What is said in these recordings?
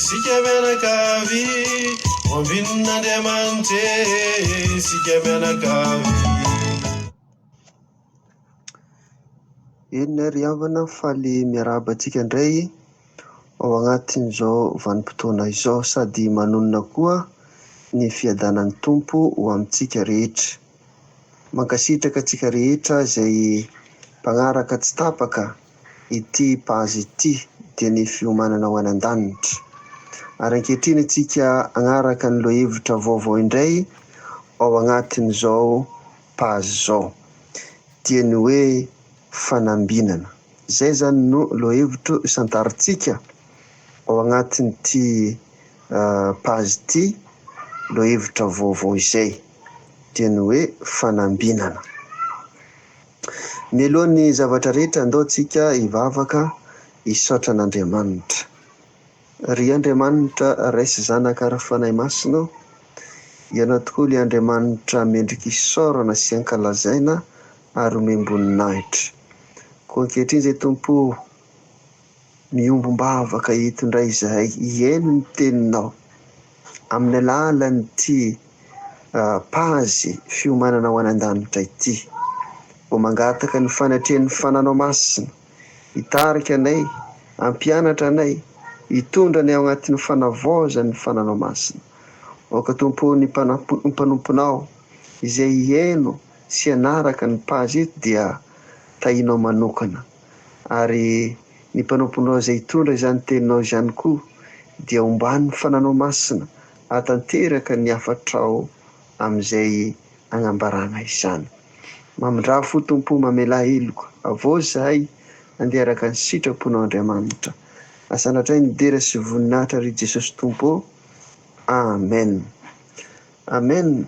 Sika menakavi Wabina diamante Sika menakavi. Eny ry havana faly miarahaba antsika indray ao agnatin'izao vanim-potoana izao sady manonona koa ny fiadanan'ny tompo ho amintsika rehetra. Mankasitraka antsika rehetra izay mpagnaraka tsy tapaka ity pazy ity dia ny fiomanana ho any an-danitra. Ary ankehitriny antsika agnaraka ny lohahevitra vaovao indray ao agnatin'izao pazy izao dia ny hoe fanambinana. Zay zany no lohahevitro isantarintsika ao agnatin'ity pazy ity, lohahevitra vaovao izay dia ny hoe fanambinana. Mialohan'ny zavatra rehetra andao tsika hivavaka hisaotra an'Andriamanitra. Ry Andriamanitra raisy zanaka ary fanahy masina, ianao tokoa ilay Andriamanitra mendrika isaorana sy ankalazaina ary omem-boninahitra. Koa ankehitriny izay Tompo miombom-bavaka hitondray izahay hihaino ny teninao amin'ny alalan'ity pazy fiomanana ho any an-danitra ity. Ho mangataka ny fanatrehan'ny fananao masina, hitarika anay, hampianatra anay, hitondra anay ao agnatin'ny fanavaozan'ny fananao masina. Aoka Tompo ny mpanomponao izay hihaino sy hanaraka ny pazy eto dia tahinao manokana, ary ny mpanomponao izay hitondra izany teninao izany koa dia omban'ny fananao masina hatanteraka ny hafatrao amin'izay agnambarana izany. Mamindraha fo Tompo mamela heloka, avao zahay andeha araka ny sitraponao Andriamanitra. Asanatray ny dera sy voninahitra ry Jesosy Tompo. Amen. Amen.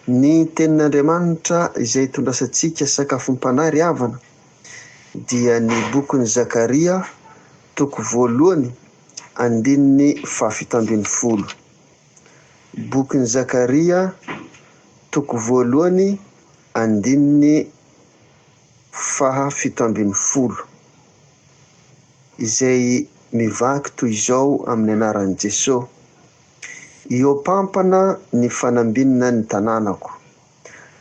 Ny tenin'Andriamanitra izay itondrasantsika sakafom-panahy ry havana dia ny bokin'ny Zakaria toko 1 andininy 17. Bokin'ny Zakaria toko 1 andininy 17 izay mivaky toy izao amin'ny anaran'i Jesosy. Iopampana ny fanambinana ny tanànako,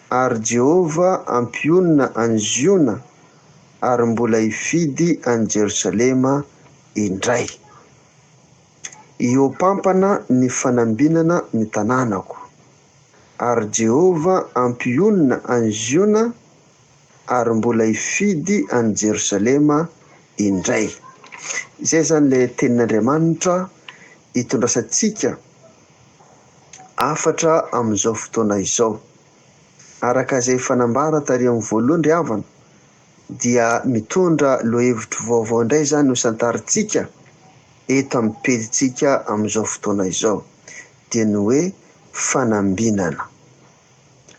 ary Jehova ampionina any Ziona ary mbola hifidy any Jerosalema indray. Iopampana ny fanambinana ny tanànako, ary Jehova ampionina any Ziona ary mbola hifidy any Jerosalema indray. Izay zany le tenin'Andriamanitra hitondrasantsika afatra amin'izao fotoana izao. Araka izay fanambara tary amin'ny voalohany ry havana dia mitondra lohahevitro vaovao indray zany ho santarintsika eto amin'ny pedintsika amin'izao fotoana izao dia ny hoe fanambinana.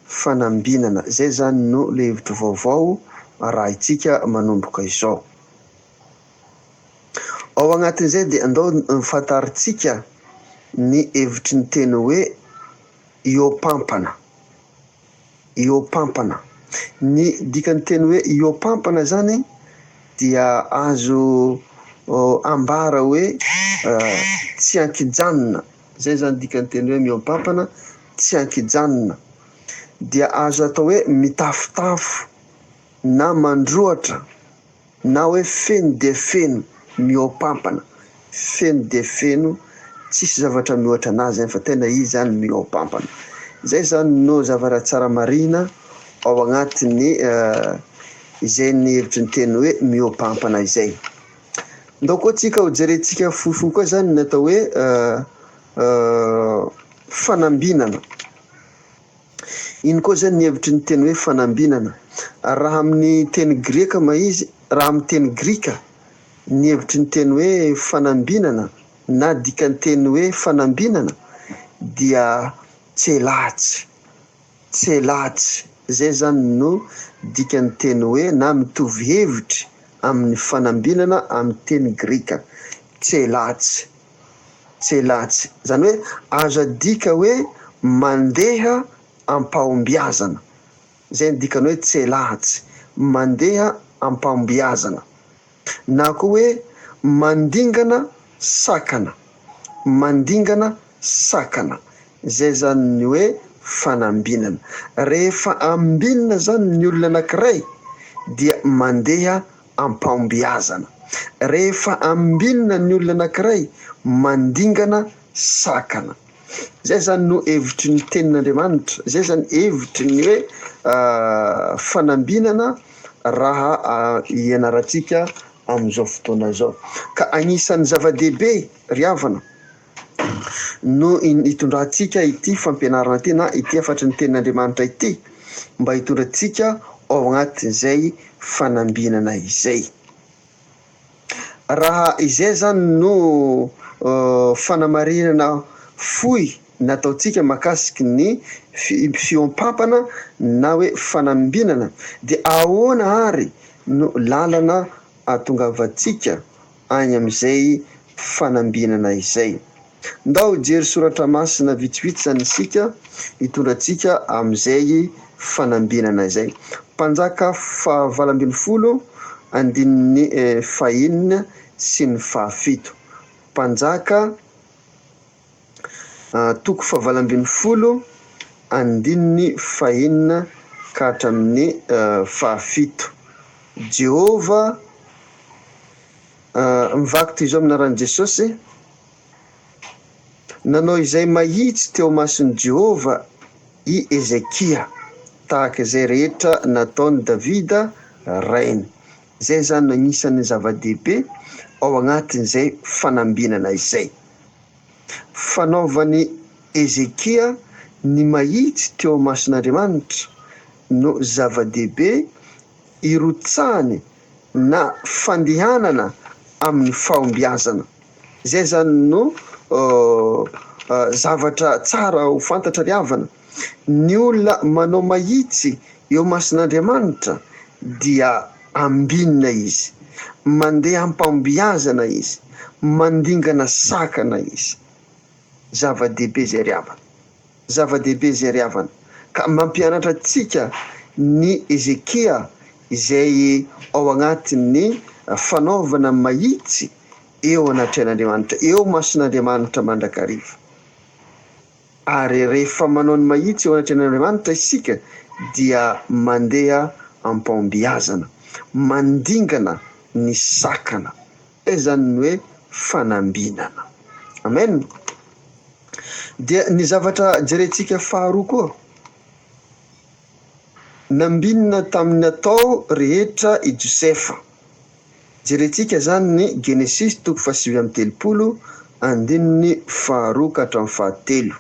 Fanambinana, zay zany no lohahevitro vaovao raha itsika manomboka izao. Ao agnatin'izay dia andao nifantarintsika ny hevitry ny teny hoe iopampana. Iopampana. Ny dikan'ny teny hoe iopampana zany dia azo ambara hoe tsy ankijanona. Zay zany dikan'ny teny hoe miopampana, tsy ankijanona. Dia azo atao hoe mitafotafo na mandroatra na hoe feno de feno. Miopampana, feno de feno, tsisy zavatra mihoatra anazy fa tena izy zany miopampana. Zay zany no zavatra tsara marina ao agnatin'ny izay ny hevitry ny teny hoe miopampana izay. Ndao koa tsika ho jerentsika fohifohy koa zany ny atao hoe fanambinana. Ino koa zany ny hevitry ny teny hoe fanambinana? Raha amin'ny teny greka maizy, raha amin'ny teny grika ny hevitry ny teny hoe fanambinana na dikan'ny teny hoe fanambinana dia tselatsy. Tselatsy, zay zany no dikan'ny teny hoe na mitovy hevitry amin'ny fanambinana amin'ny teny grika. Tselatsy. Tselatsy. Zany hoe azo adika hoe mandeha ampahombiazana. Zay ny dikany hoe tselatsy. Mandeha ampahombiazana. Na koa hoe mandingana sakana, mandingana sakana. Zay zany ny hoe fanambinana. Rehefa ambinina zany ny olona anankiray dia mandeha ampahombiazana. Rehefa ambinina ny olona anankiray mandingana sakana. Zay zany no hevitry ny tenin'Andriamanitra. Zay zany hevitry ny hoe fanambinana raha ianarantsika amin'izao fotoana zao. Ka anisan'ny zava-dehibe ry havana no hitondrantsika ity fampianarana ity na ity afatry ny tenin'Andriamanitra ity mba hitondrantsika ao agnatin'izay fanambinana izay. Raha izay zany no fanamarinana fohy nataontsika makasiky ny fiompampana na hoe fanambinana, dia ahoana ary no lalana ahatongavantsika any amin'izay fanambinana izay. Ndao jery soratra masina vitsivitsy zany isika hitondrantsika amin'izay fanambinana izay. Mpanjaka 7 andininy 5 sy ny 7. Mpanjaka toko 7 andininy 5 ka hatramin'ny 7. Jehova mivaky toy izao aminaran'i Jesosy: nanao izay mahitsy teo mason'i Jehova i Ezekia, tahaka izay rehetra nataon'i Davida rainy. Zay zany anisan'ny zava-dehibe ao agnatin'izay fanambinana izay. Fanaovany Ezekia ny mahitsy teo mason'Andriamanitra no zava-dehibe irotsahany na fandehanana amin'ny fahombiazana. Zay zany no zavatra tsara ho fantatra ry havana. Ny olona manao mahitsy eo mason'Andriamanitra dia ambinina izy, mandeha ampahombiazana izy, mandingana sakana izy. Zava-dehibe zay ry havana, zava-dehibe zay ry havana. Ka mampianatra antsika ny Ezekia izay ao agnatin'ny fanaovana mahitsy eo anatrehan'Andriamanitra, eo mason'Andriamanitra mandrakariva. Ary rehefa manao ny mahitsy eo anatrehan'Andriamanitra isika dia mandeha ampahombiazana, mandingana ny sakana. Zay zany ny hoe fanambinana. Amen. Dia ny zavatra jerentsika faharoa koa, nambinina tamin'ny atao rehetra i Josefa. Jerentsika zany ny Genesis toko 7 andininy 2 ka hatramin'ny 7.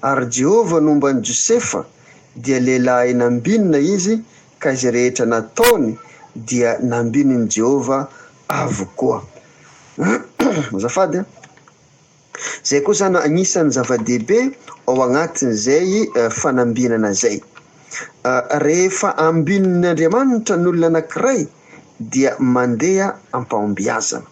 Ary Jehova nomban'i Josefa dia lehilahy nambinina izy, ka izay rehetra nataony dia nambininy Jehova avokoa. Azafady. Zay koa zany anisan'ny zava-dehibe ao agnatin'izay fanambinana zay. Rehefa ambinin'Andriamanitra ny olona anankiray dia mandeha ampahombiazana.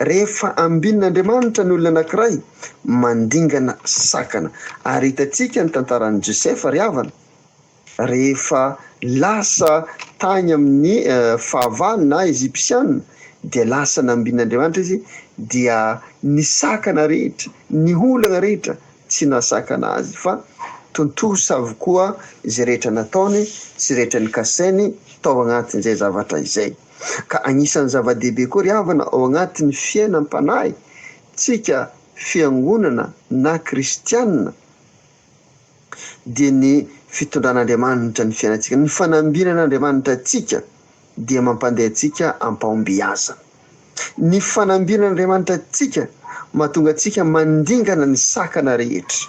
Rehefa ambin'Andriamanitra ny olona anankiray mandingana sakana. Ary hitantsika ny tantaran'i Josefa ry havana. Rehefa lasa tany amin'ny fahavany na Ezipsianina dia lasa nambin'Andriamanitra izy, dia ny sakana rehetra, ny olana rehetra tsy nasakana azy, fa tontosa avokoa izay rehetra nataony sy rehetra nikasainy tao agnatin'izay zavatra izay. Ka anisan'ny zava-dehibe koa ry havana ao agnatin'ny fiainam-panahy tsika fiangonana na kristianina dia ny fitondran'Andriamanitra ny fiainantsika, ny fanambinan'Andriamanitra antsika dia mampandeha antsika ampahombiazana. Ny fanambinan'Andriamanitra antsika mahatonga antsika mandingana ny sakana rehetra,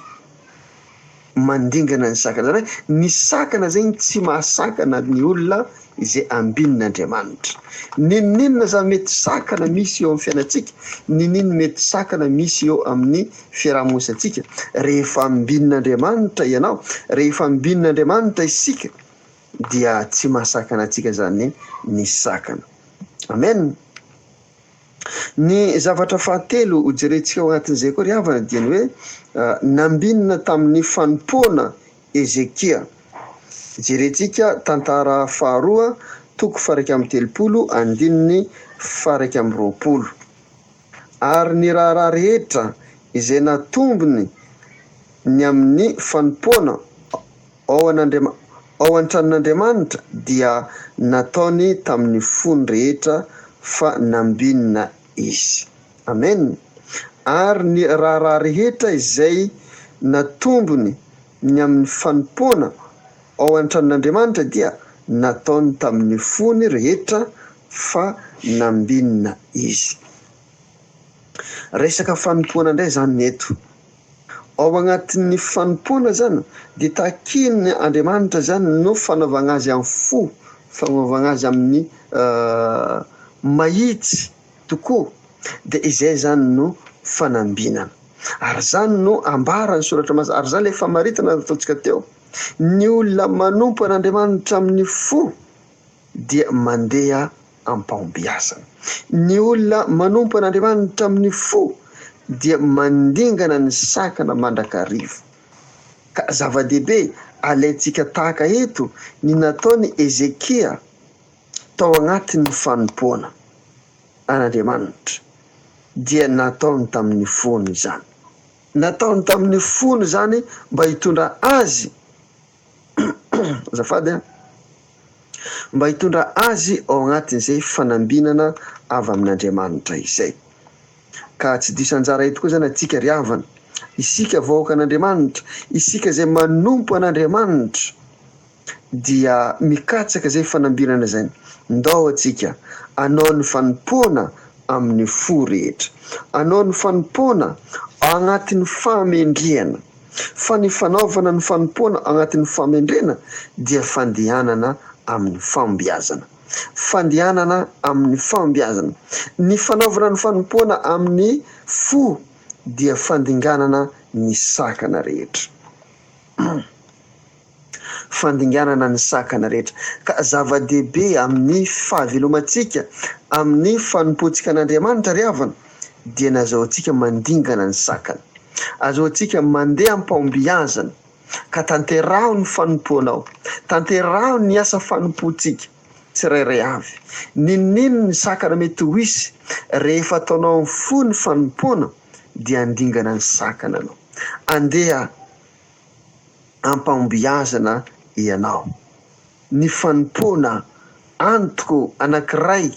mandingana ny sakana. Ny sakana zay tsy mahasakana ny olona izay ambinan'Andriamanitra. Ninona za mety sakana misy eo amin'ny fiainantsika, ninona mety sakana misy eo amin'ny fiarahamonintsika, rehefa ambinan'Andriamanitra ianao, rehefa ambinan'Andriamanitra isika dia tsy mahasakana antsika zany ny sakana. Amen. Ny zavatra fahatelo ho jerentsika ao anatin'izay koa ry havana dia ny hoe nambinina tamin'ny fanompoana Ezekia. Jerentsika tantara faharoa toko 130 andininy 120. ary ny raharaha rehetra izay natombony ny amin'ny fanompoana ao an-tranon'Andriamanitra dia nataony tamin'ny fony rehetra fa nambinina izy. Amen. Ary ny raharaha rehetra izay natombony ny amin'ny fanompoana ao an-tranon'Andriamanitra dia nataony tamin'ny fony rehetra fa nambinina izy. Resaka fanompoana indray zany eto. Ao agnatin'ny fanompoana zany dia takiny Andriamanitra zany no fanaovana azy amin'ny fo, fanaovana azy amin'ny mahitsy tokoa. Dia izay zany no fanambinana. Ary zany no ambarany soratra masina. Ary zany ilay famaritana ataontsika teo. Ny olona manompo an'Andriamanitra amin'ny fo dia mandeha am-pahombiazana. Ny olona manompo an'Andriamanitra amin'ny fo dia mandingana ny sakana mandrakarivo. Ka zava-dehibe alaintsika tahaka eto ny nataony Ezekia tao agnatin'ny fanompoana an'Andriamanitra dia nataony tamin'ny fony zany. Nataony tamin'ny fony zany mba hitondra azy zafady mba hitondra azy ao agnatin'izay fanambinana avy amin'Andriamanitra izay. Ka tsy diso anjara eto koa zany atsika ry havana, isika vahoaka an'Andriamanitra, isika izay manompo an'Andriamanitra dia mikatsaka izay fanambinana zany. Ndao atsika anao ny fanompoana amin'ny fo rehetra, anao ny fanompoana agnatin'ny famendrehana. Fa ny fanaovana ny fanompoana agnatin'ny famendrena dia fandehanana amin'ny fahombiazana. Fandehanana amin'ny fahombiazana. Ny fanaovana ny fanompoana amin'ny fo dia fandinganana ny sakana rehetra. Fandinganana ny sakana rehetra. Ka zava-dehibe amin'ny fahavelomantsika, amin'ny fanompoantsika an'Andriamanitra ry havana dia nazahoantsika mandingana ny sakana. Azahoantsika mandeha am-pahombiazana. Ka tanteraho ny fanompoanao, tanteraho ny asa fanompoantsika tsirairay avy. Ninino ny sakana mety ho hisy rehefa ataonao amin'ny fo ny fanompoana dia andingana ny sakana anao. Andeha am-pahombiazana ianao. Ny fanompoana antoko anankiray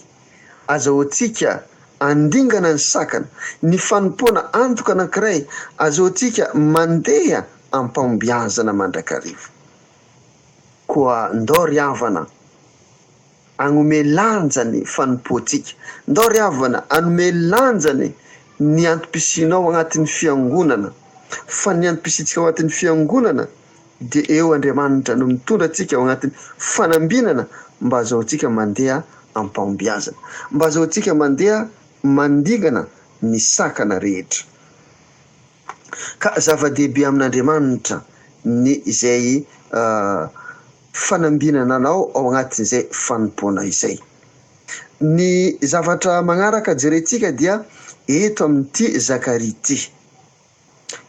azahoantsika andingana ny sakana. Ny fanompoana antoka anankiray azahoantsika mandeha am-pahombiazana mandrakarivo. Koa ndao ry havana agnome lanjany fanompoantsika. Ndao ry havana anome lanjany ny antom-pisianao agnatin'ny fiangonana. Fa ny antom-pisitsika ao agnatin'ny fiangonana dia eo Andriamanitra no mitondra antsika ao agnatin'ny fanambinana mba azahoantsika mandeha am-pahombiazana, mba azahoantsika mandeha mandingana ny sakana rehetra. Ka zava-dehibe amin'Andriamanitra ny izay fanambinana anao ao agnatin'izay fanompoana izay. Ny zavatra magnaraka jerentsika dia eto amin'ity Zakaria ity.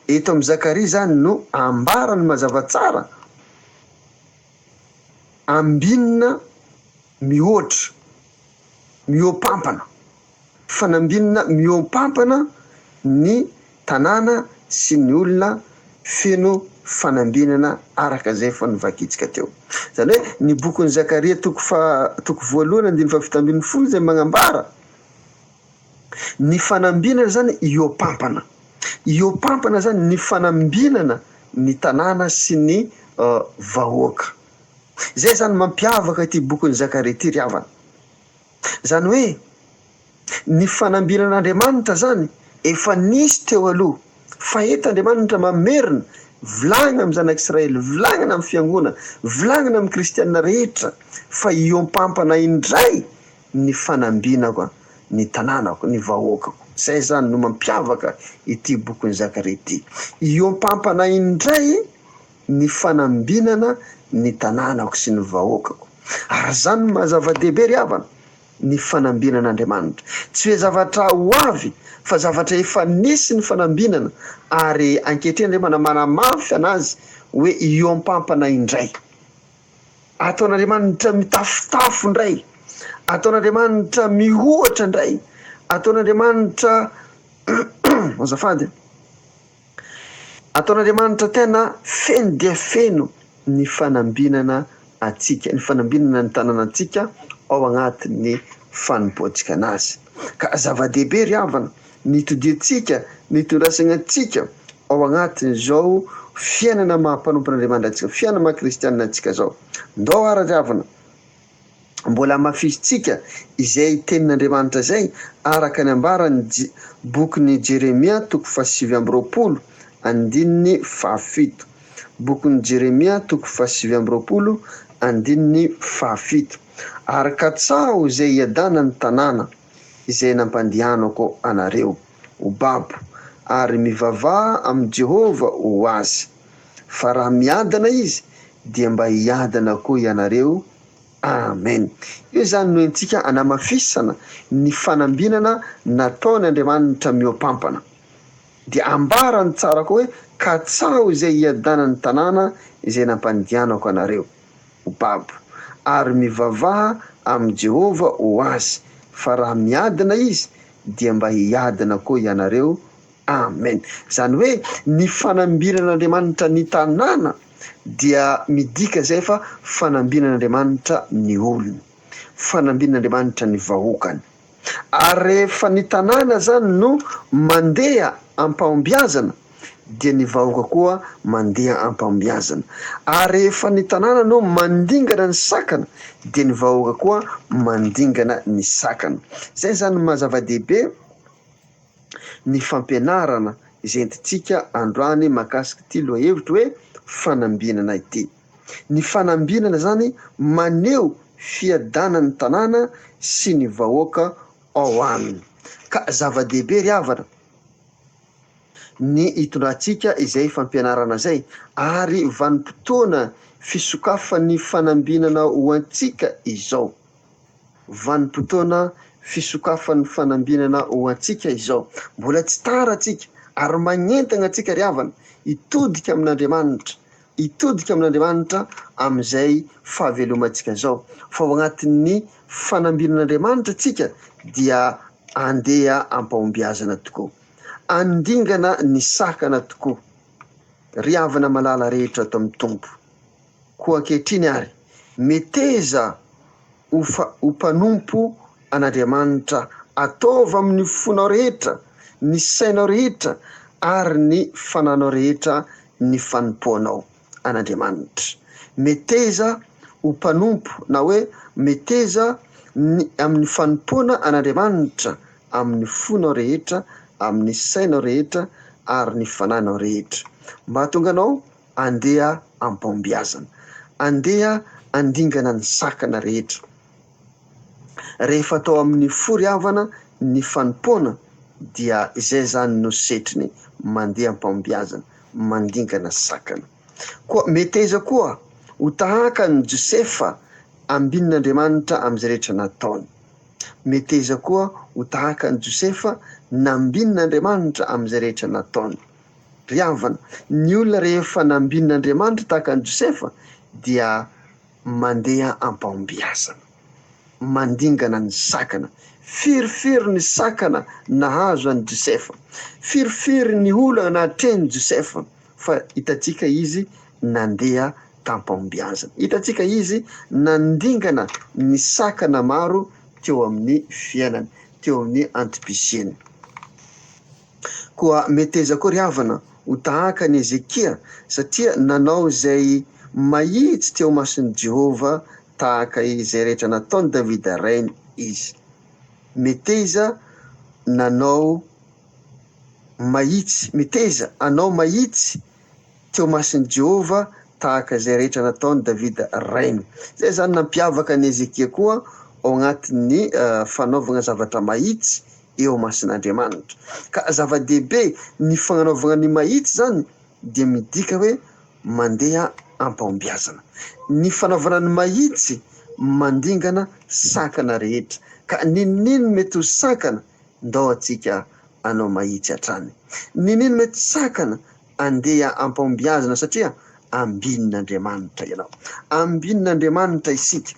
Eto amin'ny Zakaria zany no ambarany mazava tsara ambinina mihoatra, miompampana. Fanambinana miompampana ny tanàna sy ny olona feno fanambinana araka izay fa novakitsika teo. Zany hoe ny bokin'ny Zakaria toko voalohany 5:7 izay magnambara ny fanambinana zany iompampana. Iompampana zany ny fanambinana ny tanàna sy ny vahoaka. Zay zany mampiavaka ity bokin'ny Zakaria ity ry havana. Zany hoe ny fanambinan'Andriamanitra zany efa nisy teo aloha. Fa eto Andriamanitra mamerina volagna amin'ny zanak'Israely, volagna amin'ny fiangonana, volagna amin'ny kristianina rehetra fa iompampana indray ny fanambinako, ny tanànako, ny vahoakako. Zay zany no mampiavaka ity bokin'ny Zakaria ity. Iompampana indray ny fanambinana ny tanànako sy ny vahoakako. Ary zany mazava-dehibe ry havana ny fanambinan'Andriamanitra. Tsy hoe zavatra ho avy fa zavatra efa nisy ny fanambinana ary ankehitriny ilay manamafy anazy hoe iompampana indray. Ataon'Andriamanitra mitafotafo indray, ataon'Andriamanitra mihoatra indray, ataon'Andriamanitra azafady ataon'Andriamanitra tena feno dia feno ny fanambinana atsika, ny fanambinana ny tanànantsika ao agnatin'ny fanompoantsika anazy. Ka zava-dehibe ry havana ny todintsika, ny tondrasanantsika ao agnatin'izao fiainana mampanompon'Andriamanitra antsika, fiainana maha-kristianina antsika zao. Ndao ara ry havana mbola mafisitsika izay tenin'Andriamanitra zay araka ny ambarany bokin'ny Jeremia 7:20 andininy 7. Bokin'ny Jeremia 7:20 andininy 7. Arakatsao zay iadana ny tanàna izay nampandehanako anareo ho babo, ary mivavaha am Jehova ho azy, fa raha miadana izy dia mba hiadana koa ianareo. Amen. Io zany no entsika anamafisana ny fanambinana nataon'Andriamanitra miopampana. Dia ambarany tsara koa hoe katsao izay iadanany tanàna izay nampandianako anareo ho babo, ary mivavaha am Jehova ho azy, fa raha miadana izy dia mba hiadana koa ianareo. Amen. Zany hoe ny fanambinan'Andriamanitra ny tanàna dia midika zay fa fanambinan'Andriamanitra ny olony, fanambinan'Andriamanitra ny vahoakany. Ary rehefa ny tanàna zany no mandeha ampahombiazana dia ny vahoaka koa mandeha ampahombiazana. Ary rehefa ny tanàna no mandingana ny sakana dia ny vahoaka koa mandingana ny sakana. Zay zany mazava-dehibe ny fampianarana izay entintsika androany mahakasika ty lohahevitra hoe fanambinana ity. Ny fanambinana zany maneho fiadanan'ny tanàna sy ny vahoaka ao aminy. Ka zava-dehibe ry havana ny itondrantsika izay fampianarana zay, ary vanim-potoana fisokafan'ny fanambinana ho antsika izao. Vanim-potoana fisokafan'ny fanambinana ho antsika izao. Mbola tsy tara atsika ary magnentana atsika ry havana hitodika amin'Andriamanitra, hitodika amin'Andriamanitra am'izay fahavelomantsika zao. Fa ao agnatin'ny fanambinan'Andriamanitra atsika dia andeha ampahombiazana tokoa, andingana ny sakana tokoa. Ry havana malala rehetra ato amin'ny tompo, koa ankehitriny ary meteza ho mpanompo an'Andriamanitra, ataova amin'ny fonao rehetra, ny sainao rehetra, ary ny fananao rehetra ny fanompoanao an'Andriamanitra. Meteza ho mpanompo, na hoe meteza amin'ny fanompoana an'Andriamanitra amin'ny fonao rehetra, amin'ny sainao rehetra, ary ny fananao rehetra, mba hatonga anao andeha ampahombiazana, andeha andingana ny sakana rehetra. Rehefa atao amin'ny fo ry havana ny fanompoana dia izay zany no setriny mandeha ampahombiazana, mandingana sakana. Koa meteza koa ho tahaka ny Josefa ambin'Andriamanitra am'izay rehetra nataony. Meteza koa ho tahaka ny Josefa nambin'Andriamanitra am'izay rehetra nataony. Ry havana, ny olona rehefa nambin'Andriamanitra tahaka ny Josefa dia mandeha ampahombiazana, mandingana ny sakana. Firifiry ny sakana nahazo an'i Josefa, firifiry ny olana nahatreny Josefa, fa hitatsika izy nandeha tampahombiazana. Hitatsika izy nandingana ny sakana maro teo amin'ny fiainany, teo amin'ny antipisiany. Koa meteza koa ry havana ho tahaka ny Ezekia, satria nanao zay mahitsy teo mason'i Jehova tahaka izay rehetra nataony Davida reiny izy. Meteza nanao mahitsy, meteza anao mahitsy teo mason'i Jehova tahaka izay rehetra nataony Davida reiny. Zay zany nampiavaka ny Ezekia koa ao agnatin'ny fanaovana zavatra mahitsy eo masin'Andriamanitra. Ka zava-dehibe ny fagnanaovana ny mahitsy zany dia midika hoe mandeha ampahombiazana. Ny fanaovana ny mahitsy mandingana sakana rehetra. Ka ninino mety ho sakana, ndao atsika anao mahitsy hatrany. Ninino mety sakana, andeha ampahombiazana, satria ambin'Andriamanitra ianao, ambin'Andriamanitra isika.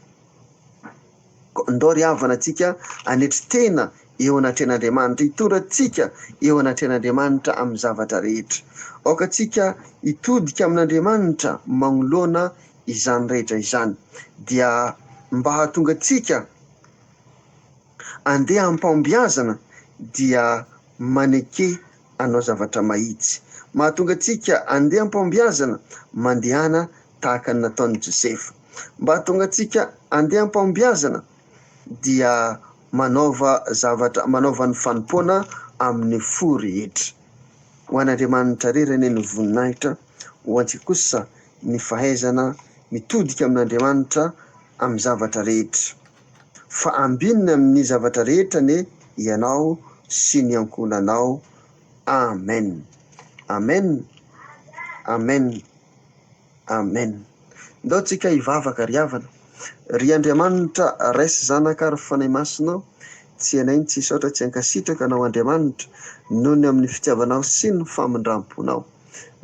Ndao ry havana atsika anetry tena eo anatren'Andriamanitra, itorantsika eo anatren'Andriamanitra amin'ny zavatra rehetra. Aokantsika hitodika amin'Andriamanitra magnoloana izany rehetra izany, dia mba hahatonga antsika andeha ampambiazana dia maneke anao zavatra mahitsy. Mahatonga antsika andeha ampambiazana mandehana tahaka ny nataon'i Josefa. Mba hahatonga antsika andeha ampambiazana dia manaova ny fanompoana amin'ny fo rehetra. Ho an'Andriamanitra rerany ny voninahitra, ho antsika kosa ny fahaizana mitodika amin'Andriamanitra amin'ny zavatra rehetra. Fa ambinina amin'ny zavatra rehetra ne ianao sy ny ankonanao. Amen. Amen. Amen. Amen. Ndao tsika hivavaka ry havana. Ry Andriamanitra raisy zanaka ary fanahy masinao, tsy anainy tsy saotra tsy ankasitraka anao Andriamanitra noho ny amin'ny fitiavanao sy ny famindramponao.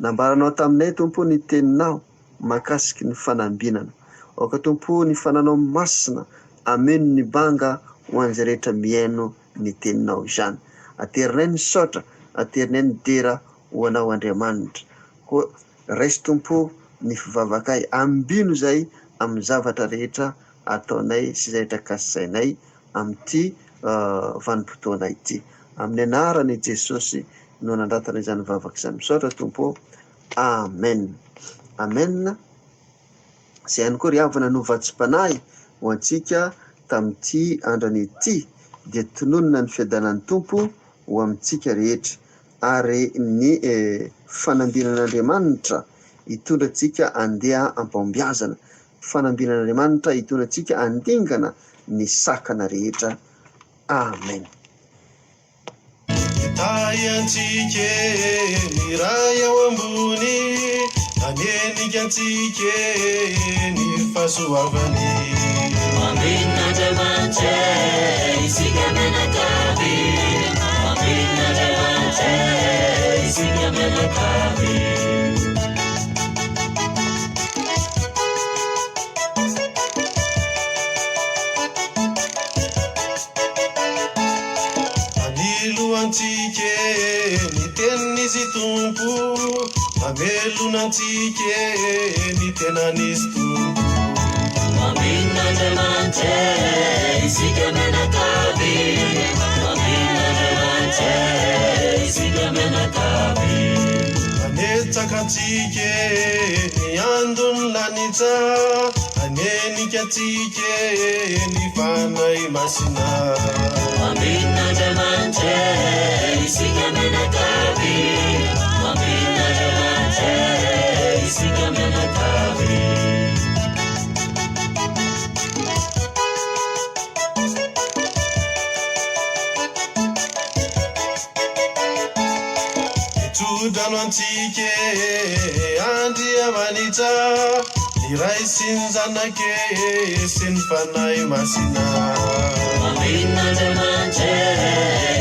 Nambaranao taminay Tompo ny teninao mahakasiky ny fanambinana. Aoka Tompo ny fananao masina, ameno ny banga ho an'izay rehetra miaino ny teninao izany. Aterinay ny saotra, aterinay ny dera ho anao Andriamanitra. Koa raisy Tompo ny fivavakay, ambino zay amin'ny zavatra rehetra ataonay sy zay rehetra kasisainay amin'ity vanim-potoana ity. Amin'ny anarany Jesosy no nandratana izany vavaka izany. Misaotra Tompo. Amen. Amen. Zay ihany koa ry havana novatsy-panahy ho antsika tamin'ity androny ity, dia tononona ny fiadanan'ny Tompo ho amintsika rehetra, ary ny fanambinan'Andriamanitra hitondra antsika andeha ampambiazana. Fanambinan'Andriamanitra hitondra antsika andingana ny sakana rehetra. Amen. Tayantsike miray ao ambony, anenika antsike ny fahasoavany. Ambin'Andriamanitra isika menakavy, ambin'Andriamanitra isika menakavy. Aniloantsike ny tenin'izy Tompo, amelonantsike ny tenanisy Tompo. Ambin'Andriamanitra isika menakavy, ambin'Andriamanitra isika menakavy. Anetsaka antsike ny andony lanitra, anenika antsike ny fanahy masina. Ambin'Andriamanitra isika menakavy, ambin'Andriamanitra isika menakavy. Tsodrano antsike Andriamanitra, ny ray sy ny zanake sy ny fanahy masina. Ambin'Andriamanitra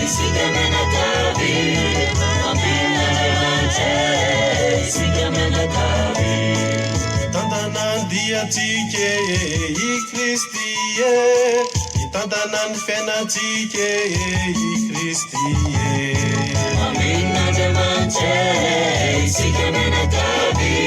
isika menakavy, ambin'Andriamanitra isika menakavy. Itantanandiatsike i Kristy itantanany fiainatsike i Kristy Ambin'Andriamanitra isika menakavy.